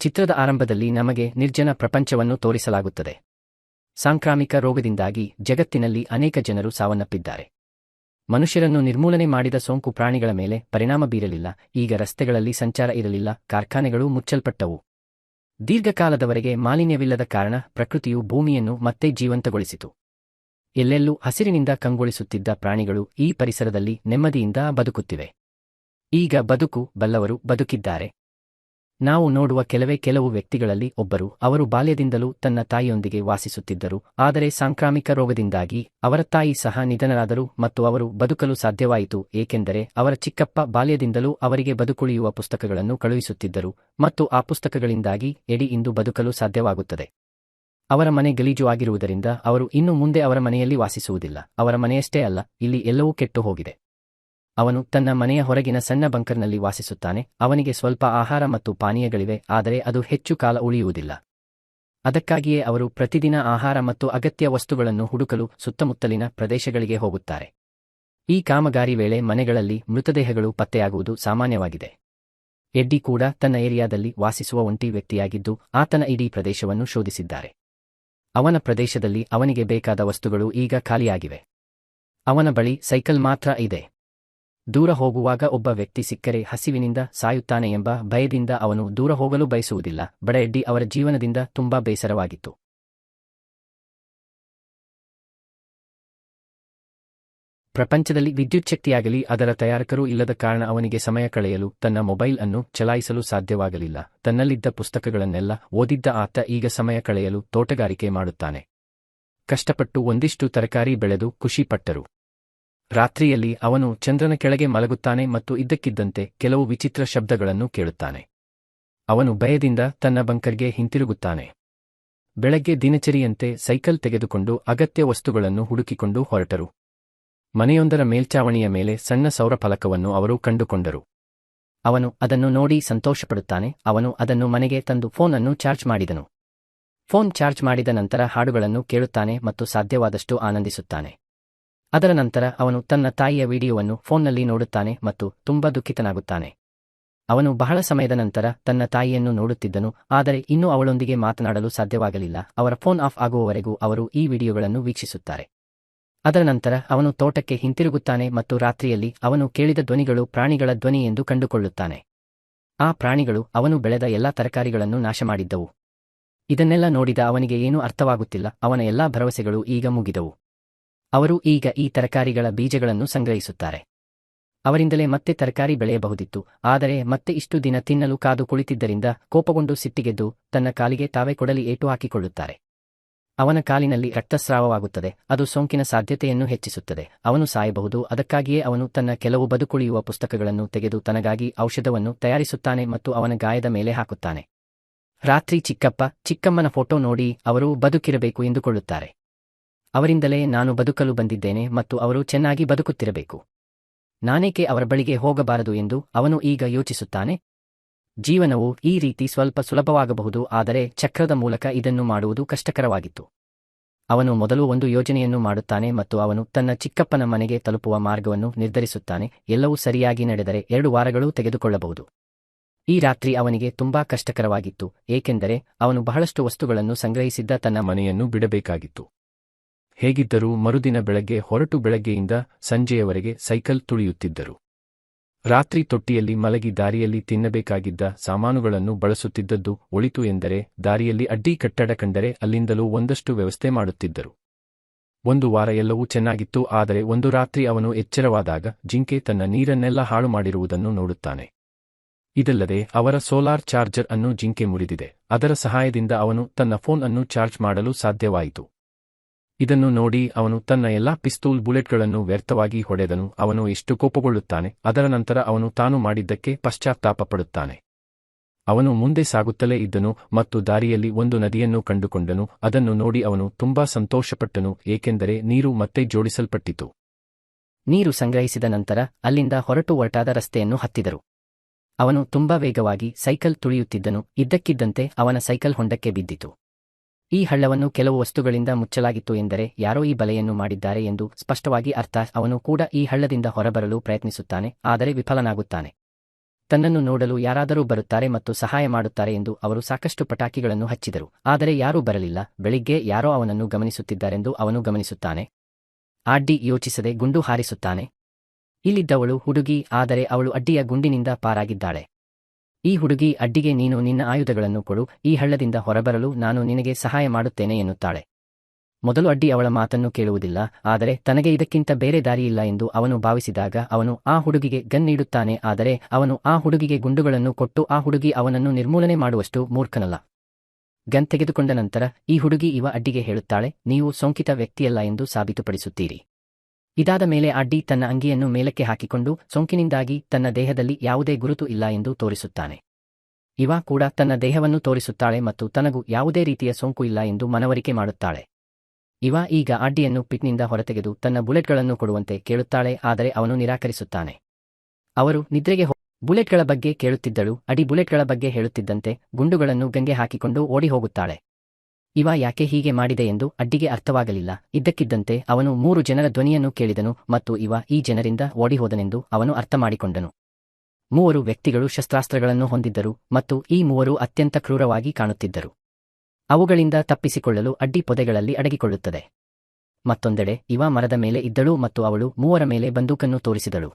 ಚಿತ್ರದ ಆರಂಭದಲ್ಲಿ ನಮಗೆ ನಿರ್ಜನ ಪ್ರಪಂಚವನ್ನು ತೋರಿಸಲಾಗುತ್ತದೆ. ಸಾಂಕ್ರಾಮಿಕ ರೋಗದಿಂದಾಗಿ ಜಗತ್ತಿನಲ್ಲಿ ಅನೇಕ ಜನರು ಸಾವನ್ನಪ್ಪಿದ್ದಾರೆ. ಮನುಷ್ಯರನ್ನು ನಿರ್ಮೂಲನೆ ಮಾಡಿದ ಸೋಂಕು ಪ್ರಾಣಿಗಳ ಮೇಲೆ ಪರಿಣಾಮ ಬೀರಲಿಲ್ಲ. ಈಗ ರಸ್ತೆಗಳಲ್ಲಿ ಸಂಚಾರ ಇರಲಿಲ್ಲ, ಕಾರ್ಖಾನೆಗಳು ಮುಚ್ಚಲ್ಪಟ್ಟವು. ದೀರ್ಘಕಾಲದವರೆಗೆ ಮಾಲಿನ್ಯವಿಲ್ಲದ ಕಾರಣ ಪ್ರಕೃತಿಯು ಭೂಮಿಯನ್ನು ಮತ್ತೆ ಜೀವಂತಗೊಳಿಸಿತು. ಎಲ್ಲೆಲ್ಲೂ ಹಸಿರಿನಿಂದ ಕಂಗೊಳಿಸುತ್ತಿದ್ದ ಪ್ರಾಣಿಗಳು ಈ ಪರಿಸರದಲ್ಲಿ ನೆಮ್ಮದಿಯಿಂದ ಬದುಕುತ್ತಿವೆ. ಈಗ ಬದುಕು ಬಲ್ಲವರು ಬದುಕಿದ್ದಾರೆ. ನಾವು ನೋಡುವ ಕೆಲವು ವ್ಯಕ್ತಿಗಳಲ್ಲಿ ಒಬ್ಬರು, ಅವರು ಬಾಲ್ಯದಿಂದಲೂ ತನ್ನ ತಾಯಿಯೊಂದಿಗೆ ವಾಸಿಸುತ್ತಿದ್ದರು. ಆದರೆ ಸಾಂಕ್ರಾಮಿಕ ರೋಗದಿಂದಾಗಿ ಅವರ ತಾಯಿ ಸಹ ನಿಧನರಾದರು ಮತ್ತು ಅವರು ಬದುಕಲು ಸಾಧ್ಯವಾಯಿತು, ಏಕೆಂದರೆ ಅವರ ಚಿಕ್ಕಪ್ಪ ಬಾಲ್ಯದಿಂದಲೂ ಅವರಿಗೆ ಬದುಕುಳಿಯುವ ಪುಸ್ತಕಗಳನ್ನು ಕಳುಹಿಸುತ್ತಿದ್ದರು ಮತ್ತು ಆ ಪುಸ್ತಕಗಳಿಂದಾಗಿ ಎಡಿ ಇಂದು ಬದುಕಲು ಸಾಧ್ಯವಾಗುತ್ತದೆ. ಅವರ ಮನೆ ಗಲೀಜು ಆಗಿರುವುದರಿಂದ ಅವರು ಇನ್ನು ಮುಂದೆ ಅವರ ಮನೆಯಲ್ಲಿ ವಾಸಿಸುವುದಿಲ್ಲ. ಅವರ ಮನೆಯಷ್ಟೇ ಅಲ್ಲ, ಇಲ್ಲಿ ಎಲ್ಲವೂ ಕೆಟ್ಟು ಹೋಗಿದೆ. ಅವನು ತನ್ನ ಮನೆಯ ಹೊರಗಿನ ಸಣ್ಣ ಬಂಕರ್ನಲ್ಲಿ ವಾಸಿಸುತ್ತಾನೆ. ಅವನಿಗೆ ಸ್ವಲ್ಪ ಆಹಾರ ಮತ್ತು ಪಾನೀಯಗಳಿವೆ, ಆದರೆ ಅದು ಹೆಚ್ಚು ಕಾಲ ಉಳಿಯುವುದಿಲ್ಲ. ಅದಕ್ಕಾಗಿಯೇ ಅವರು ಪ್ರತಿದಿನ ಆಹಾರ ಮತ್ತು ಅಗತ್ಯ ವಸ್ತುಗಳನ್ನು ಹುಡುಕಲು ಸುತ್ತಮುತ್ತಲಿನ ಪ್ರದೇಶಗಳಿಗೆ ಹೋಗುತ್ತಾರೆ. ಈ ಕಾಮಗಾರಿ ವೇಳೆ ಮನೆಗಳಲ್ಲಿ ಮೃತದೇಹಗಳು ಪತ್ತೆಯಾಗುವುದು ಸಾಮಾನ್ಯವಾಗಿದೆ. ಎಡ್ಡಿ ಕೂಡ ತನ್ನ ಏರಿಯಾದಲ್ಲಿ ವಾಸಿಸುವ ಒಂಟಿ ವ್ಯಕ್ತಿಯಾಗಿದ್ದು, ಆತನ ಇಡೀ ಪ್ರದೇಶವನ್ನು ಶೋಧಿಸಿದ್ದಾರೆ. ಅವನ ಪ್ರದೇಶದಲ್ಲಿ ಅವನಿಗೆ ಬೇಕಾದ ವಸ್ತುಗಳು ಈಗ ಖಾಲಿಯಾಗಿವೆ. ಅವನ ಬಳಿ ಸೈಕಲ್ ಮಾತ್ರ ಇದೆ. ದೂರ ಹೋಗುವಾಗ ಒಬ್ಬ ವ್ಯಕ್ತಿ ಸಿಕ್ಕರೆ ಹಸಿವಿನಿಂದ ಸಾಯುತ್ತಾನೆ ಎಂಬ ಭಯದಿಂದ ಅವನು ದೂರ ಹೋಗಲು ಬಯಸುವುದಿಲ್ಲ. ಬಡ ಎಡ್ಡಿ ಅವರ ಜೀವನದಿಂದ ತುಂಬಾ ಬೇಸರವಾಗಿತ್ತು. ಪ್ರಪಂಚದಲ್ಲಿ ವಿದ್ಯುಚ್ಛಕ್ತಿಯಾಗಲಿ ಅದರ ತಯಾರಕರೂ ಇಲ್ಲದ ಕಾರಣ ಅವನಿಗೆ ಸಮಯ ಕಳೆಯಲು ತನ್ನ ಮೊಬೈಲ್ ಅನ್ನು ಚಲಾಯಿಸಲು ಸಾಧ್ಯವಾಗಲಿಲ್ಲ. ತನ್ನಲ್ಲಿದ್ದ ಪುಸ್ತಕಗಳನ್ನೆಲ್ಲ ಓದಿದ್ದ ಆತ ಈಗ ಸಮಯ ಕಳೆಯಲು ತೋಟಗಾರಿಕೆ ಮಾಡುತ್ತಾನೆ. ಕಷ್ಟಪಟ್ಟು ಒಂದಿಷ್ಟು ತರಕಾರಿ ಬೆಳೆದು ಖುಷಿಪಟ್ಟರು. ರಾತ್ರಿಯಲ್ಲಿ ಅವನು ಚಂದ್ರನ ಕೆಳಗೆ ಮಲಗುತ್ತಾನೆ ಮತ್ತು ಇದ್ದಕ್ಕಿದ್ದಂತೆ ಕೆಲವು ವಿಚಿತ್ರ ಶಬ್ದಗಳನ್ನು ಕೇಳುತ್ತಾನೆ. ಅವನು ಭಯದಿಂದ ತನ್ನ ಬಂಕರ್ಗೆ ಹಿಂತಿರುಗುತ್ತಾನೆ. ಬೆಳಗ್ಗೆ ದಿನಚರಿಯಂತೆ ಸೈಕಲ್ ತೆಗೆದುಕೊಂಡು ಅಗತ್ಯ ವಸ್ತುಗಳನ್ನು ಹುಡುಕಿಕೊಂಡು ಹೊರಟರು. ಮನೆಯೊಂದರ ಮೇಲ್ಚಾವಣಿಯ ಮೇಲೆ ಸಣ್ಣ ಸೌರ ಫಲಕವನ್ನು ಅವರು ಕಂಡುಕೊಂಡರು. ಅವನು ಅದನ್ನು ನೋಡಿ ಸಂತೋಷಪಡುತ್ತಾನೆ. ಅವನು ಅದನ್ನು ಮನೆಗೆ ತಂದು ಫೋನ್ ಅನ್ನು ಚಾರ್ಜ್ ಮಾಡಿದನು. ಫೋನ್ ಚಾರ್ಜ್ ಮಾಡಿದ ನಂತರ ಹಾಡುಗಳನ್ನು ಕೇಳುತ್ತಾನೆ ಮತ್ತು ಸಾಧ್ಯವಾದಷ್ಟು ಆನಂದಿಸುತ್ತಾನೆ. ಅದರ ನಂತರ ಅವನು ತನ್ನ ತಾಯಿಯ ವಿಡಿಯೋವನ್ನು ಫೋನ್ನಲ್ಲಿ ನೋಡುತ್ತಾನೆ ಮತ್ತು ತುಂಬಾ ದುಃಖಿತನಾಗುತ್ತಾನೆ. ಅವನು ಬಹಳ ಸಮಯದ ನಂತರ ತನ್ನ ತಾಯಿಯನ್ನು ನೋಡುತ್ತಿದ್ದನು, ಆದರೆ ಇನ್ನೂ ಅವಳೊಂದಿಗೆ ಮಾತನಾಡಲು ಸಾಧ್ಯವಾಗಲಿಲ್ಲ. ಅವರ ಫೋನ್ ಆಫ್ ಆಗುವವರೆಗೂ ಅವರು ಈ ವಿಡಿಯೋಗಳನ್ನು ವೀಕ್ಷಿಸುತ್ತಾರೆ. ಅದರ ನಂತರ ಅವನು ತೋಟಕ್ಕೆ ಹಿಂತಿರುಗುತ್ತಾನೆ ಮತ್ತು ರಾತ್ರಿಯಲ್ಲಿ ಅವನು ಕೇಳಿದ ಧ್ವನಿಗಳು ಪ್ರಾಣಿಗಳ ಧ್ವನಿ ಎಂದು ಕಂಡುಕೊಳ್ಳುತ್ತಾನೆ. ಆ ಪ್ರಾಣಿಗಳು ಅವನು ಬೆಳೆದ ಎಲ್ಲಾ ತರಕಾರಿಗಳನ್ನು ನಾಶಮಾಡಿದ್ದವು. ಇದನ್ನೆಲ್ಲ ನೋಡಿದ ಅವನಿಗೆ ಏನೂ ಅರ್ಥವಾಗುತ್ತಿಲ್ಲ. ಅವನ ಎಲ್ಲಾ ಭರವಸೆಗಳು ಈಗ ಮುಗಿದವು. ಅವರು ಈಗ ಈ ತರಕಾರಿಗಳ ಬೀಜಗಳನ್ನು ಸಂಗ್ರಹಿಸುತ್ತಾರೆ. ಅವರಿಂದಲೇ ಮತ್ತೆ ತರಕಾರಿ ಬೆಳೆಯಬಹುದಿತ್ತು, ಆದರೆ ಮತ್ತೆ ಇಷ್ಟು ದಿನ ತಿನ್ನಲು ಕಾದು ಕುಳಿತಿದ್ದರಿಂದ ಕೋಪಗೊಂಡು ಸಿಟ್ಟಿಗೆದ್ದು ತನ್ನ ಕಾಲಿಗೆ ತಾವೇ ಕೊಡಲಿ ಏಟು ಹಾಕಿಕೊಳ್ಳುತ್ತಾರೆ. ಅವನ ಕಾಲಿನಲ್ಲಿ ರಕ್ತಸ್ರಾವವಾಗುತ್ತದೆ. ಅದು ಸೋಂಕಿನ ಸಾಧ್ಯತೆಯನ್ನು ಹೆಚ್ಚಿಸುತ್ತದೆ. ಅವನು ಸಾಯಬಹುದು. ಅದಕ್ಕಾಗಿಯೇ ಅವನು ತನ್ನ ಕೆಲವು ಬದುಕುಳಿಯುವ ಪುಸ್ತಕಗಳನ್ನು ತೆಗೆದು ತನಗಾಗಿ ಔಷಧವನ್ನು ತಯಾರಿಸುತ್ತಾನೆ ಮತ್ತು ಅವನ ಗಾಯದ ಮೇಲೆ ಹಾಕುತ್ತಾನೆ. ರಾತ್ರಿ ಚಿಕ್ಕಪ್ಪ ಚಿಕ್ಕಮ್ಮನ ಫೋಟೋ ನೋಡಿ ಅವರು ಬದುಕಿರಬೇಕು ಎಂದುಕೊಳ್ಳುತ್ತಾರೆ. ಅವರಿಂದಲೇ ನಾನು ಬದುಕಲು ಬಂದಿದ್ದೇನೆ ಮತ್ತು ಅವರು ಚೆನ್ನಾಗಿ ಬದುಕುತ್ತಿರಬೇಕು. ನಾನೇಕೆ ಅವರ ಬಳಿಗೆ ಹೋಗಬಾರದು ಎಂದು ಅವನು ಈಗ ಯೋಚಿಸುತ್ತಾನೆ. ಜೀವನವು ಈ ರೀತಿ ಸ್ವಲ್ಪ ಸುಲಭವಾಗಬಹುದು, ಆದರೆ ಚಕ್ರದ ಮೂಲಕ ಇದನ್ನು ಮಾಡುವುದು ಕಷ್ಟಕರವಾಗಿತ್ತು. ಅವನು ಮೊದಲು ಒಂದು ಯೋಜನೆಯನ್ನು ಮಾಡುತ್ತಾನೆ ಮತ್ತು ಅವನು ತನ್ನ ಚಿಕ್ಕಪ್ಪನ ಮನೆಗೆ ತಲುಪುವ ಮಾರ್ಗವನ್ನು ನಿರ್ಧರಿಸುತ್ತಾನೆ. ಎಲ್ಲವೂ ಸರಿಯಾಗಿ ನಡೆದರೆ 2 ವಾರಗಳು ತೆಗೆದುಕೊಳ್ಳಬಹುದು. ಈ ರಾತ್ರಿ ಅವನಿಗೆ ತುಂಬಾ ಕಷ್ಟಕರವಾಗಿತ್ತು, ಏಕೆಂದರೆ ಅವನು ಬಹಳಷ್ಟು ವಸ್ತುಗಳನ್ನು ಸಂಗ್ರಹಿಸಿದ್ದ ತನ್ನ ಮನೆಯನ್ನು ಬಿಡಬೇಕಾಗಿತ್ತು. ಹೇಗಿದ್ದರೂ ಮರುದಿನ ಬೆಳಗ್ಗೆ ಹೊರಟು ಬೆಳಗ್ಗೆಯಿಂದ ಸಂಜೆಯವರೆಗೆ ಸೈಕಲ್ ತುಳಿಯುತ್ತಿದ್ದರು. ರಾತ್ರಿ ತೊಟ್ಟಿಯಲ್ಲಿ ಮಲಗಿ ದಾರಿಯಲ್ಲಿ ತಿನ್ನಬೇಕಾಗಿದ್ದ ಸಾಮಾನುಗಳನ್ನು ಬಳಸುತ್ತಿದ್ದದ್ದು ಒಳಿತು ಎಂದರೆ ದಾರಿಯಲ್ಲಿ ಅಡ್ಡಿ ಕಟ್ಟಡ ಕಂಡರೆ ಅಲ್ಲಿಂದಲೂ ಒಂದಷ್ಟು ವ್ಯವಸ್ಥೆ ಮಾಡುತ್ತಿದ್ದರು. 1 ವಾರ ಎಲ್ಲವೂ ಚೆನ್ನಾಗಿತ್ತು, ಆದರೆ ಒಂದು ರಾತ್ರಿ ಅವನು ಎಚ್ಚರವಾದಾಗ ಜಿಂಕೆ ತನ್ನ ನೀರನ್ನೆಲ್ಲ ಹಾಳು ಮಾಡಿರುವುದನ್ನು ನೋಡುತ್ತಾನೆ. ಇದಲ್ಲದೆ ಅವರ ಸೋಲಾರ್ ಚಾರ್ಜರ್ ಅನ್ನು ಜಿಂಕೆ ಮುರಿದಿದೆ. ಅದರ ಸಹಾಯದಿಂದ ಅವನು ತನ್ನ ಫೋನ್ ಅನ್ನು ಚಾರ್ಜ್ ಮಾಡಲು ಸಾಧ್ಯವಾಯಿತು. ಇದನ್ನು ನೋಡಿ ಅವನು ತನ್ನ ಎಲ್ಲಾ ಪಿಸ್ತೂಲ್ ಬುಲೆಟ್ಗಳನ್ನು ವ್ಯರ್ಥವಾಗಿ ಹೊಡೆದನು. ಅವನು ಎಷ್ಟು ಕೋಪಗೊಳ್ಳುತ್ತಾನೆ. ಅದರ ನಂತರ ಅವನು ತಾನು ಮಾಡಿದ್ದಕ್ಕೆ ಪಶ್ಚಾತ್ತಾಪ ಪಡುತ್ತಾನೆ. ಅವನು ಮುಂದೆ ಸಾಗುತ್ತಲೇ ಇದ್ದನು ಮತ್ತು ದಾರಿಯಲ್ಲಿ ಒಂದು ನದಿಯನ್ನು ಕಂಡುಕೊಂಡನು. ಅದನ್ನು ನೋಡಿ ಅವನು ತುಂಬಾ ಸಂತೋಷಪಟ್ಟನು, ಏಕೆಂದರೆ ನೀರು ಮತ್ತೆ ಜೋಡಿಸಲ್ಪಟ್ಟಿತು. ನೀರು ಸಂಗ್ರಹಿಸಿದ ನಂತರ ಅಲ್ಲಿಂದ ಹೊರಟಾದ ರಸ್ತೆಯನ್ನು ಹತ್ತಿದರು. ಅವನು ತುಂಬಾ ವೇಗವಾಗಿ ಸೈಕಲ್ ತುಳಿಯುತ್ತಿದ್ದನು. ಇದ್ದಕ್ಕಿದ್ದಂತೆ ಅವನ ಸೈಕಲ್ ಹೊಂಡಕ್ಕೆ ಬಿದ್ದಿತು. ಈ ಹಳ್ಳವನ್ನು ಕೆಲವು ವಸ್ತುಗಳಿಂದ ಮುಚ್ಚಲಾಗಿತ್ತು ಎಂದರೆ ಯಾರೋ ಈ ಬಲೆಯನ್ನು ಮಾಡಿದ್ದಾರೆ ಎಂದು ಸ್ಪಷ್ಟವಾಗಿ ಅರ್ಥ. ಅವನು ಕೂಡ ಈ ಹಳ್ಳದಿಂದ ಹೊರಬರಲು ಪ್ರಯತ್ನಿಸುತ್ತಾನೆ, ಆದರೆ ವಿಫಲನಾಗುತ್ತಾನೆ. ತನ್ನನ್ನು ನೋಡಲು ಯಾರಾದರೂ ಬರುತ್ತಾರೆ ಮತ್ತು ಸಹಾಯ ಮಾಡುತ್ತಾರೆ ಎಂದು ಅವರು ಸಾಕಷ್ಟು ಪಟಾಕಿಗಳನ್ನು ಹಚ್ಚಿದರು. ಆದರೆ ಯಾರೂ ಬರಲಿಲ್ಲ. ಬೆಳಿಗ್ಗೆ ಯಾರೋ ಅವನನ್ನು ಗಮನಿಸುತ್ತಿದ್ದಾರೆಂದು ಅವನು ಗಮನಿಸುತ್ತಾನೆ. ಆಡ್ಡಿ ಯೋಚಿಸದೆ ಗುಂಡು ಹಾರಿಸುತ್ತಾನೆ. ಇಲ್ಲಿದ್ದವಳು ಹುಡುಗಿ, ಆದರೆ ಅವಳು ಅಡ್ಡಿಯ ಗುಂಡಿನಿಂದ ಪಾರಾಗಿದ್ದಾಳೆ. ಈ ಹುಡುಗಿ ಅಡ್ಡಿಗೆ ನೀನು ನಿನ್ನ ಆಯುಧಗಳನ್ನು ಕೊಡು, ಈ ಹಳ್ಳದಿಂದ ಹೊರಬರಲು ನಾನು ನಿನಗೆ ಸಹಾಯ ಮಾಡುತ್ತೇನೆ ಎನ್ನುತ್ತಾಳೆ. ಮೊದಲು ಅಡ್ಡಿ ಅವಳ ಮಾತನ್ನು ಕೇಳುವುದಿಲ್ಲ, ಆದರೆ ತನಗೆ ಇದಕ್ಕಿಂತ ಬೇರೆ ದಾರಿಯಿಲ್ಲ ಎಂದು ಅವನು ಭಾವಿಸಿದಾಗ ಅವನು ಆ ಹುಡುಗಿಗೆ ಗನ್ ನೀಡುತ್ತಾನೆ. ಆದರೆ ಅವನು ಆ ಹುಡುಗಿಗೆ ಗುಂಡುಗಳನ್ನು ಕೊಟ್ಟು ಆ ಹುಡುಗಿ ಅವನನ್ನು ನಿರ್ಮೂಲನೆ ಮಾಡುವಷ್ಟು ಮೂರ್ಖನಲ್ಲ. ಗನ್ ತೆಗೆದುಕೊಂಡ ನಂತರ ಈ ಹುಡುಗಿ ಅಡ್ಡಿಗೆ ಹೇಳುತ್ತಾಳೆ, ನೀವು ಸೋಂಕಿತ ವ್ಯಕ್ತಿಯಲ್ಲ ಎಂದು ಸಾಬೀತುಪಡಿಸುತ್ತೀರಿ. ಇದಾದ ಮೇಲೆ ಅಡ್ಡಿ ತನ್ನ ಅಂಗಿಯನ್ನು ಮೇಲಕ್ಕೆ ಹಾಕಿಕೊಂಡು ಸೋಂಕಿನಿಂದಾಗಿ ತನ್ನ ದೇಹದಲ್ಲಿ ಯಾವುದೇ ಗುರುತು ಇಲ್ಲ ಎಂದು ತೋರಿಸುತ್ತಾನೆ. ಕೂಡ ತನ್ನ ದೇಹವನ್ನು ತೋರಿಸುತ್ತಾಳೆ ಮತ್ತು ತನಗೂ ಯಾವುದೇ ರೀತಿಯ ಸೋಂಕು ಇಲ್ಲ ಎಂದು ಮನವರಿಕೆ ಮಾಡುತ್ತಾಳೆ. ಈಗ ಅಡ್ಡಿಯನ್ನು ಪಿಟ್ನಿಂದ ಹೊರತೆಗೆದು ತನ್ನ ಬುಲೆಟ್ಗಳನ್ನು ಕೊಡುವಂತೆ ಕೇಳುತ್ತಾಳೆ, ಆದರೆ ಅವನು ನಿರಾಕರಿಸುತ್ತಾನೆ. ಅವರು ನಿದ್ರೆಗೆ ಬುಲೆಟ್ಗಳ ಬಗ್ಗೆ ಕೇಳುತ್ತಿದ್ದಳು. ಅಡಿ ಬುಲೆಟ್ಗಳ ಬಗ್ಗೆ ಹೇಳುತ್ತಿದ್ದಂತೆ ಗುಂಡುಗಳನ್ನು ಗಂಗೆ ಹಾಕಿಕೊಂಡು ಓಡಿ ಹೋಗುತ್ತಾಳೆ. ಯಾಕೆ ಹೀಗೆ ಮಾಡಿದೆ ಎಂದು ಅಡ್ಡಿಗೆ ಅರ್ಥವಾಗಲಿಲ್ಲ. ಇದ್ದಕ್ಕಿದ್ದಂತೆ ಅವನು 3 ಜನರ ಧ್ವನಿಯನ್ನು ಕೇಳಿದನು ಮತ್ತು ಈ ಜನರಿಂದ ಓಡಿಹೋದನೆಂದು ಅವನು ಅರ್ಥಮಾಡಿಕೊಂಡನು. 3 ವ್ಯಕ್ತಿಗಳು ಶಸ್ತ್ರಾಸ್ತ್ರಗಳನ್ನು ಹೊಂದಿದ್ದರು ಮತ್ತು ಈ 3 ಅತ್ಯಂತ ಕ್ರೂರವಾಗಿ ಕಾಣುತ್ತಿದ್ದರು. ಅವುಗಳಿಂದ ತಪ್ಪಿಸಿಕೊಳ್ಳಲು ಅಡ್ಡಿ ಪೊದೆಗಳಲ್ಲಿ ಅಡಗಿಕೊಳ್ಳುತ್ತದೆ. ಮತ್ತೊಂದೆಡೆ ಮರದ ಮೇಲೆ ಇದ್ದಳು ಮತ್ತು ಅವಳು 3 ಮೇಲೆ ಬಂದೂಕನ್ನು ತೋರಿಸಿದಳು.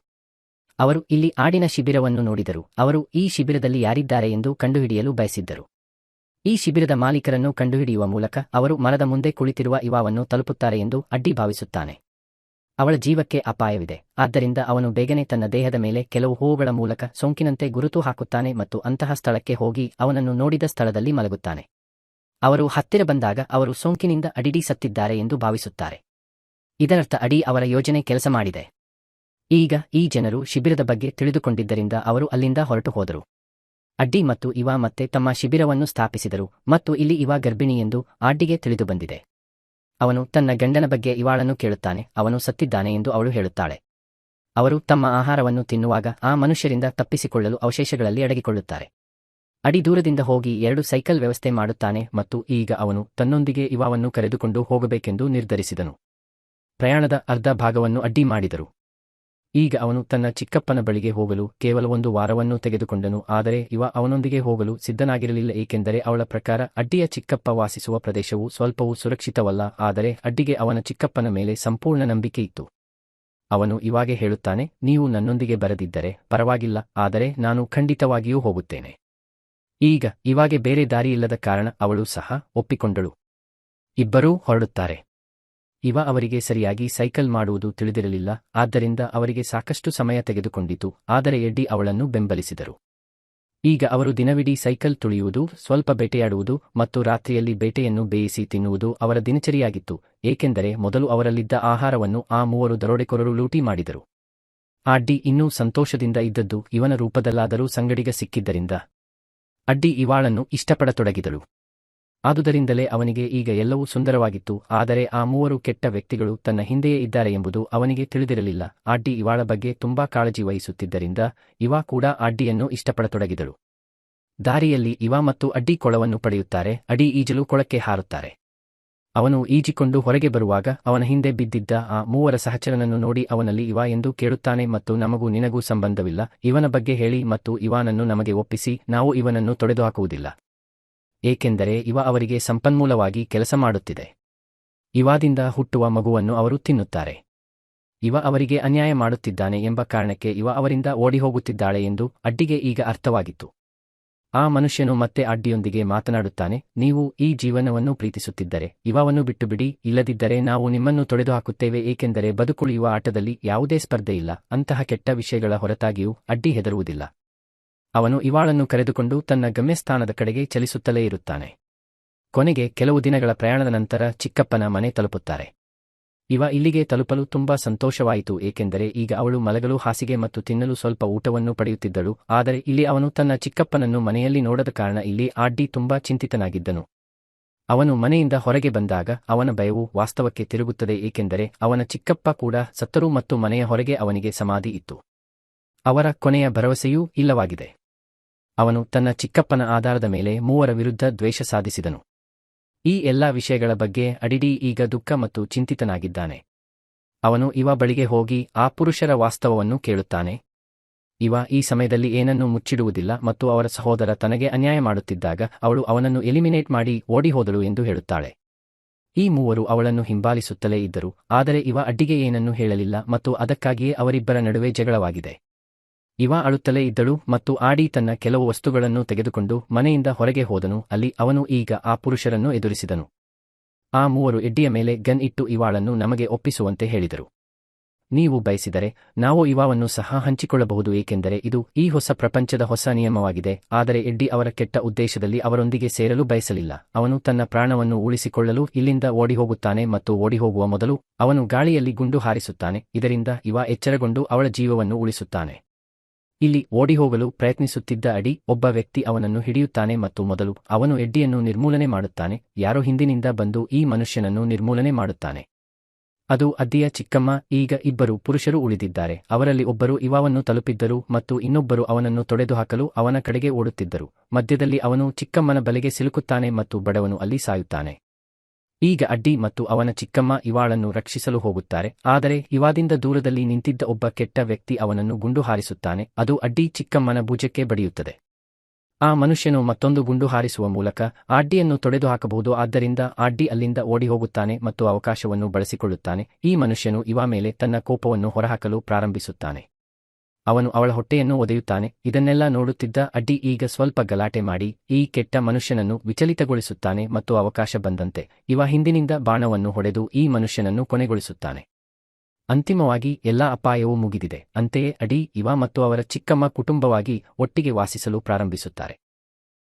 ಅವರು ಇಲ್ಲಿ ಆಡಿನ ಶಿಬಿರವನ್ನು ನೋಡಿದರು. ಅವರು ಈ ಶಿಬಿರದಲ್ಲಿ ಯಾರಿದ್ದಾರೆ ಎಂದು ಕಂಡುಹಿಡಿಯಲು ಬಯಸಿದ್ದರು. ಈ ಶಿಬಿರದ ಮಾಲೀಕರನ್ನು ಕಂಡುಹಿಡಿಯುವ ಮೂಲಕ ಅವರು ಮರದ ಮುಂದೆ ಕುಳಿತಿರುವ ಇವಾವನ್ನು ತಲುಪುತ್ತಾರೆ ಎಂದು ಅಡ್ಡಿ ಭಾವಿಸುತ್ತಾನೆ. ಅವಳ ಜೀವಕ್ಕೆ ಅಪಾಯವಿದೆ, ಆದ್ದರಿಂದ ಅವನು ಬೇಗನೆ ತನ್ನ ದೇಹದ ಮೇಲೆ ಕೆಲವು ಹೂವುಗಳ ಮೂಲಕ ಸೋಂಕಿನಂತೆ ಗುರುತು ಹಾಕುತ್ತಾನೆ ಮತ್ತು ಅಂತಹ ಸ್ಥಳಕ್ಕೆ ಹೋಗಿ ಅವನನ್ನು ನೋಡಿದ ಸ್ಥಳದಲ್ಲಿ ಮಲಗುತ್ತಾನೆ. ಅವರು ಹತ್ತಿರ ಬಂದಾಗ ಅವರು ಸೋಂಕಿನಿಂದ ಅಡಿಡಿ ಸತ್ತಿದ್ದಾರೆ ಎಂದು ಭಾವಿಸುತ್ತಾರೆ. ಇದರರ್ಥ ಅಡಿ ಅವರ ಯೋಜನೆ ಕೆಲಸ ಮಾಡಿದೆ. ಈಗ ಈ ಜನರು ಶಿಬಿರದ ಬಗ್ಗೆ ತಿಳಿದುಕೊಂಡಿದ್ದರಿಂದ ಅವರು ಅಲ್ಲಿಂದ ಹೊರಟು ಹೋದರು. ಅಡ್ಡಿ ಮತ್ತು ಮತ್ತೆ ತಮ್ಮ ಶಿಬಿರವನ್ನು ಸ್ಥಾಪಿಸಿದರು ಮತ್ತು ಇಲ್ಲಿ ಗರ್ಭಿಣಿ ಎಂದು ಆಡ್ಡಿಗೆ ತಿಳಿದುಬಂದಿದೆ. ಅವನು ತನ್ನ ಗಂಡನ ಬಗ್ಗೆ ಇವಾಳನ್ನು ಕೇಳುತ್ತಾನೆ. ಅವನು ಸತ್ತಿದ್ದಾನೆ ಎಂದು ಅವಳು ಹೇಳುತ್ತಾಳೆ. ಅವರು ತಮ್ಮ ಆಹಾರವನ್ನು ತಿನ್ನುವಾಗ ಆ ಮನುಷ್ಯರಿಂದ ತಪ್ಪಿಸಿಕೊಳ್ಳಲು ಅವಶೇಷಗಳಲ್ಲಿ ಅಡಗಿಕೊಳ್ಳುತ್ತಾರೆ. ಅಡಿ ದೂರದಿಂದ ಹೋಗಿ 2 ಸೈಕಲ್ ವ್ಯವಸ್ಥೆ ಮಾಡುತ್ತಾನೆ ಮತ್ತು ಅವನು ತನ್ನೊಂದಿಗೆ ಇವಾವನ್ನು ಕರೆದುಕೊಂಡು ಹೋಗಬೇಕೆಂದು ನಿರ್ಧರಿಸಿದನು. ಪ್ರಯಾಣದ ಅರ್ಧ ಭಾಗವನ್ನು ಅಡ್ಡಿ ಮಾಡಿದರು. ಅವನು ತನ್ನ ಚಿಕ್ಕಪ್ಪನ ಬಳಿಗೆ ಹೋಗಲು ಕೇವಲ 1 ವಾರವನ್ನು ತೆಗೆದುಕೊಂಡನು. ಆದರೆ ಅವನೊಂದಿಗೆ ಹೋಗಲು ಸಿದ್ಧನಾಗಿರಲಿಲ್ಲ, ಏಕೆಂದರೆ ಅವಳ ಪ್ರಕಾರ ಅಡ್ಡಿಯ ಚಿಕ್ಕಪ್ಪ ವಾಸಿಸುವ ಪ್ರದೇಶವು ಸ್ವಲ್ಪವೂ ಸುರಕ್ಷಿತವಲ್ಲ. ಆದರೆ ಅಡ್ಡಿಗೆ ಅವನ ಚಿಕ್ಕಪ್ಪನ ಮೇಲೆ ಸಂಪೂರ್ಣ ನಂಬಿಕೆ ಇತ್ತು. ಅವನು ಹೇಳುತ್ತಾನೆ, ನೀವು ನನ್ನೊಂದಿಗೆ ಬರದಿದ್ದರೆ ಪರವಾಗಿಲ್ಲ, ಆದರೆ ನಾನು ಖಂಡಿತವಾಗಿಯೂ ಹೋಗುತ್ತೇನೆ. ಇವಾಗೆ ಬೇರೆ ದಾರಿಯಿಲ್ಲದ ಕಾರಣ ಅವಳು ಸಹ ಒಪ್ಪಿಕೊಂಡಳು. ಇಬ್ಬರೂ ಹೊರಡುತ್ತಾರೆ. ಅವರಿಗೆ ಸರಿಯಾಗಿ ಸೈಕಲ್ ಮಾಡುವುದು ತಿಳಿದಿರಲಿಲ್ಲ, ಆದ್ದರಿಂದ ಅವರಿಗೆ ಸಾಕಷ್ಟು ಸಮಯ ತೆಗೆದುಕೊಂಡಿತು. ಆದರೆ ಎಡ್ಡಿ ಅವಳನ್ನು ಬೆಂಬಲಿಸಿದರು. ಅವರು ದಿನವಿಡೀ ಸೈಕಲ್ ತುಳಿಯುವುದು, ಸ್ವಲ್ಪ ಬೇಟೆಯಾಡುವುದು ಮತ್ತು ರಾತ್ರಿಯಲ್ಲಿ ಬೇಟೆಯನ್ನು ಬೇಯಿಸಿ ತಿನ್ನುವುದು ಅವರ ದಿನಚರಿಯಾಗಿತ್ತು, ಏಕೆಂದರೆ ಮೊದಲು ಅವರಲ್ಲಿದ್ದ ಆಹಾರವನ್ನು ಆ 3 ದರೋಡೆಕೋರರು ಲೂಟಿ ಮಾಡಿದರು. ಅಡ್ಡಿ ಇನ್ನೂ ಸಂತೋಷದಿಂದ ಇದ್ದದ್ದು ಇವನ ರೂಪದಲ್ಲಾದರೂ ಸಂಗಡಿಗ ಸಿಕ್ಕಿದ್ದರಿಂದ. ಅಡ್ಡಿ ಇವಾಳನ್ನು ಇಷ್ಟಪಡತೊಡಗಿದಳು. ಆದುದರಿಂದಲೇ ಅವನಿಗೆ ಎಲ್ಲವೂ ಸುಂದರವಾಗಿತ್ತು. ಆದರೆ ಆ 3 ಕೆಟ್ಟ ವ್ಯಕ್ತಿಗಳು ತನ್ನ ಹಿಂದೆಯೇ ಇದ್ದಾರೆ ಎಂಬುದು ಅವನಿಗೆ ತಿಳಿದಿರಲಿಲ್ಲ. ಅಡ್ಡಿ ಇವಾಳ ಬಗ್ಗೆ ತುಂಬಾ ಕಾಳಜಿ ವಹಿಸುತ್ತಿದ್ದರಿಂದ ಕೂಡ ಅಡ್ಡಿಯನ್ನು ಇಷ್ಟಪಡತೊಡಗಿದಳು. ದಾರಿಯಲ್ಲಿ ಮತ್ತು ಅಡ್ಡಿ ಕೊಳವನ್ನು ಪಡೆಯುತ್ತಾರೆ. ಅಡಿ ಈಜಲು ಕೊಳಕ್ಕೆ ಹಾರುತ್ತಾರೆ. ಅವನು ಈಜಿಕೊಂಡು ಹೊರಗೆ ಬರುವಾಗ ಅವನ ಹಿಂದೆ ಬಿದ್ದಿದ್ದ ಆ 3 ಸಹಚರನನ್ನು ನೋಡಿ ಅವನಲ್ಲಿ ಎಂದು ಕೇಳುತ್ತಾನೆ ಮತ್ತು ನಮಗೂ ನಿನಗೂ ಸಂಬಂಧವಿಲ್ಲ, ಇವನ ಬಗ್ಗೆ ಹೇಳಿ ಮತ್ತು ಇವನನ್ನು ನಮಗೆ ಒಪ್ಪಿಸಿ, ನಾವು ಇವನನ್ನು ತೊಡೆದುಹಾಕುವುದಿಲ್ಲ. ಏಕೆಂದರೆ ಅವರಿಗೆ ಸಂಪನ್ಮೂಲವಾಗಿ ಕೆಲಸ ಮಾಡುತ್ತಿದೆ. ಇವಾದಿಂದ ಹುಟ್ಟುವ ಮಗುವನ್ನು ಅವರು ತಿನ್ನುತ್ತಾರೆ. ಅವರಿಗೆ ಅನ್ಯಾಯ ಮಾಡುತ್ತಿದ್ದಾನೆ ಎಂಬ ಕಾರಣಕ್ಕೆ ಅವರಿಂದ ಓಡಿಹೋಗುತ್ತಿದ್ದಾಳೆ ಎಂದು ಅಡ್ಡಿಗೆ ಅರ್ಥವಾಗಿತ್ತು. ಆ ಮನುಷ್ಯನು ಮತ್ತೆ ಅಡ್ಡಿಯೊಂದಿಗೆ ಮಾತನಾಡುತ್ತಾನೆ, ನೀವು ಈ ಜೀವನವನ್ನು ಪ್ರೀತಿಸುತ್ತಿದ್ದರೆ ಇವನ್ನು ಬಿಟ್ಟುಬಿಡಿ, ಇಲ್ಲದಿದ್ದರೆ ನಾವು ನಿಮ್ಮನ್ನು ತೊಡೆದುಹಾಕುತ್ತೇವೆ, ಏಕೆಂದರೆ ಬದುಕುಳಿಯುವ ಆಟದಲ್ಲಿ ಯಾವುದೇ ಸ್ಪರ್ಧೆಯಿಲ್ಲ. ಅಂತಹ ಕೆಟ್ಟ ವಿಷಯಗಳ ಹೊರತಾಗಿಯೂ ಅಡ್ಡಿ ಹೆದರುವುದಿಲ್ಲ. ಅವನು ಇವಾಳನ್ನು ಕರೆದುಕೊಂಡು ತನ್ನ ಗಮ್ಯಸ್ಥಾನದ ಕಡೆಗೆ ಚಲಿಸುತ್ತಲೇ ಇರುತ್ತಾನೆ. ಕೊನೆಗೆ ಕೆಲವು ದಿನಗಳ ಪ್ರಯಾಣದ ನಂತರ ಚಿಕ್ಕಪ್ಪನ ಮನೆ ತಲುಪುತ್ತಾರೆ. ಇಲ್ಲಿಗೆ ತಲುಪಲು ತುಂಬಾ ಸಂತೋಷವಾಯಿತು, ಏಕೆಂದರೆ ಅವಳು ಮಲಗಲು ಹಾಸಿಗೆ ಮತ್ತು ತಿನ್ನಲು ಸ್ವಲ್ಪ ಊಟವನ್ನು ಪಡೆಯುತ್ತಿದ್ದಳು. ಆದರೆ ಇಲ್ಲಿ ಅವನು ತನ್ನ ಚಿಕ್ಕಪ್ಪನನ್ನು ಮನೆಯಲ್ಲಿ ನೋಡದ ಕಾರಣ ಇಲ್ಲಿ ಅಡ್ಡಿ ತುಂಬಾ ಚಿಂತಿತನಾಗಿದ್ದನು. ಅವನು ಮನೆಯಿಂದ ಹೊರಗೆ ಬಂದಾಗ ಅವನ ಭಯವು ವಾಸ್ತವಕ್ಕೆ ತಿರುಗುತ್ತದೆ, ಏಕೆಂದರೆ ಅವನ ಚಿಕ್ಕಪ್ಪ ಕೂಡ ಸತ್ತರು ಮತ್ತು ಮನೆಯ ಹೊರಗೆ ಅವನಿಗೆ ಸಮಾಧಿ ಇತ್ತು. ಅವರ ಕೊನೆಯ ಭರವಸೆಯೂ ಇಲ್ಲವಾಗಿದೆ. ಅವನು ತನ್ನ ಚಿಕ್ಕಪ್ಪನ ಆಧಾರದ ಮೇಲೆ 3 ವಿರುದ್ಧ ದ್ವೇಷ ಸಾಧಿಸಿದನು. ಈ ಎಲ್ಲಾ ವಿಷಯಗಳ ಬಗ್ಗೆ ಅಡಿಡಿ ದುಃಖ ಮತ್ತು ಚಿಂತಿತನಾಗಿದ್ದಾನೆ. ಅವನು ಬಳಿಗೆ ಹೋಗಿ ಆ ಪುರುಷರ ವಾಸ್ತವವನ್ನು ಕೇಳುತ್ತಾನೆ. ಇವ ಈ ಸಮಯದಲ್ಲಿ ಏನನ್ನೂ ಮುಚ್ಚಿಡುವುದಿಲ್ಲ ಮತ್ತು ಅವರ ಸಹೋದರ ತನಗೆ ಅನ್ಯಾಯ ಮಾಡುತ್ತಿದ್ದಾಗ ಅವಳು ಅವನನ್ನು ಎಲಿಮಿನೇಟ್ ಮಾಡಿ ಓಡಿಹೋದಳು ಎಂದು ಹೇಳುತ್ತಾಳೆ. ಈ ಮೂವರು ಅವಳನ್ನು ಹಿಂಬಾಲಿಸುತ್ತಲೇ ಇದ್ದರು, ಆದರೆ ಇವ ಅಡ್ಡಿಗೆ ಏನನ್ನೂ ಹೇಳಲಿಲ್ಲ ಮತ್ತು ಅದಕ್ಕಾಗಿಯೇ ಅವರಿಬ್ಬರ ನಡುವೆ ಜಗಳವಾಗಿದೆ. ಇವ ಅಳುತ್ತಲೇ ಇದ್ದಳು ಮತ್ತು ಆಡಿ ತನ್ನ ಕೆಲವು ವಸ್ತುಗಳನ್ನು ತೆಗೆದುಕೊಂಡು ಮನೆಯಿಂದ ಹೊರಗೆ ಹೋದನು. ಅಲ್ಲಿ ಅವನು ಈಗ ಆ ಪುರುಷರನ್ನು ಎದುರಿಸಿದನು. ಆ ಮೂವರು ಎಡ್ಡಿಯ ಮೇಲೆ ಗನ್ ಇಟ್ಟು ಇವಾಳನ್ನು ನಮಗೆ ಒಪ್ಪಿಸುವಂತೆ ಹೇಳಿದರು. ನೀವು ಬಯಸಿದರೆ ನಾವು ಇವಾವನ್ನು ಸಹ ಹಂಚಿಕೊಳ್ಳಬಹುದು, ಏಕೆಂದರೆ ಇದು ಈ ಹೊಸ ಪ್ರಪಂಚದ ಹೊಸ ನಿಯಮವಾಗಿದೆ. ಆದರೆ ಎಡ್ಡಿ ಅವರ ಕೆಟ್ಟ ಉದ್ದೇಶದಲ್ಲಿ ಅವರೊಂದಿಗೆ ಸೇರಲು ಬಯಸಲಿಲ್ಲ. ಅವನು ತನ್ನ ಪ್ರಾಣವನ್ನು ಉಳಿಸಿಕೊಳ್ಳಲು ಇಲ್ಲಿಂದ ಓಡಿಹೋಗುತ್ತಾನೆ ಮತ್ತು ಓಡಿಹೋಗುವ ಮೊದಲು ಅವನು ಗಾಳಿಯಲ್ಲಿ ಗುಂಡು ಹಾರಿಸುತ್ತಾನೆ. ಇದರಿಂದ ಇವ ಎಚ್ಚರಗೊಂಡು ಅವಳ ಜೀವವನ್ನು ಉಳಿಸುತ್ತಾನೆ. ಇಲ್ಲಿ ಓಡಿಹೋಗಲು ಪ್ರಯತ್ನಿಸುತ್ತಿದ್ದ ಅಡಿ ಒಬ್ಬ ವ್ಯಕ್ತಿ ಅವನನ್ನು ಹಿಡಿಯುತ್ತಾನೆ ಮತ್ತು ಮೊದಲು ಅವನು ಎಡ್ಡಿಯನ್ನು ನಿರ್ಮೂಲನೆ ಮಾಡುತ್ತಾನೆ. ಯಾರೋ ಹಿಂದಿನಿಂದ ಬಂದು ಈ ಮನುಷ್ಯನನ್ನು ನಿರ್ಮೂಲನೆ ಮಾಡುತ್ತಾನೆ. ಅದು ಅದ್ದಿಯ ಚಿಕ್ಕಮ್ಮ. ಈಗ ಇಬ್ಬರು ಪುರುಷರು ಉಳಿದಿದ್ದಾರೆ. ಅವರಲ್ಲಿ ಒಬ್ಬರು ಇವಾವನ್ನು ತಲುಪಿದ್ದರು ಮತ್ತು ಇನ್ನೊಬ್ಬರು ಅವನನ್ನು ತೊಡೆದುಹಾಕಲು ಅವನ ಕಡೆಗೆ ಓಡುತ್ತಿದ್ದರು. ಮಧ್ಯದಲ್ಲಿ ಅವನು ಚಿಕ್ಕಮ್ಮನ ಬಲೆಗೆ ಸಿಲುಕುತ್ತಾನೆ ಮತ್ತು ಬಡವನು ಅಲ್ಲಿ ಸಾಯುತ್ತಾನೆ. ಈಗ ಅಡ್ಡಿ ಮತ್ತು ಅವನ ಚಿಕ್ಕಮ್ಮ ಇವಾಳನ್ನು ರಕ್ಷಿಸಲು ಹೋಗುತ್ತಾರೆ, ಆದರೆ ಇವಾದಿಂದ ದೂರದಲ್ಲಿ ನಿಂತಿದ್ದ ಒಬ್ಬ ಕೆಟ್ಟ ವ್ಯಕ್ತಿ ಅವನನ್ನು ಗುಂಡು ಹಾರಿಸುತ್ತಾನೆ. ಅದು ಅಡ್ಡಿ ಚಿಕ್ಕಮ್ಮನ ಭುಜಕ್ಕೆ ಬಡಿಯುತ್ತದೆ. ಆ ಮನುಷ್ಯನು ಮತ್ತೊಂದು ಗುಂಡು ಹಾರಿಸುವ ಮೂಲಕ ಆಡ್ಡಿಯನ್ನು ತೊಡೆದುಹಾಕಬಹುದು. ಆದ್ದರಿಂದ ಆಡ್ಡಿ ಅಲ್ಲಿಂದ ಓಡಿಹೋಗುತ್ತಾನೆ ಮತ್ತು ಅವಕಾಶವನ್ನು ಬಳಸಿಕೊಳ್ಳುತ್ತಾನೆ. ಈ ಮನುಷ್ಯನು ಇವ ಮೇಲೆ ತನ್ನ ಕೋಪವನ್ನು ಹೊರಹಾಕಲು ಪ್ರಾರಂಭಿಸುತ್ತಾನೆ. ಅವನು ಅವಳ ಹೊಟ್ಟೆಯನ್ನು ಒದೆಯುತ್ತಾನೆ. ಇದನ್ನೆಲ್ಲ ನೋಡುತ್ತಿದ್ದ ಅಡ್ಡಿ ಈಗ ಸ್ವಲ್ಪ ಗಲಾಟೆ ಮಾಡಿ ಈ ಕೆಟ್ಟ ಮನುಷ್ಯನನ್ನು ವಿಚಲಿತಗೊಳಿಸುತ್ತಾನೆ ಮತ್ತು ಅವಕಾಶ ಬಂದಂತೆ ಇವ ಹಿಂದಿನಿಂದ ಬಾಣವನ್ನು ಹೊಡೆದು ಈ ಮನುಷ್ಯನನ್ನು ಕೊನೆಗೊಳಿಸುತ್ತಾನೆ. ಅಂತಿಮವಾಗಿ ಎಲ್ಲಾ ಅಪಾಯವೂ ಮುಗಿದಿದೆ. ಅಂತೆಯೇ ಅಡಿ, ಇವ ಮತ್ತು ಅವರ ಚಿಕ್ಕಮ್ಮ ಕುಟುಂಬವಾಗಿ ಒಟ್ಟಿಗೆ ವಾಸಿಸಲು ಪ್ರಾರಂಭಿಸುತ್ತಾರೆ.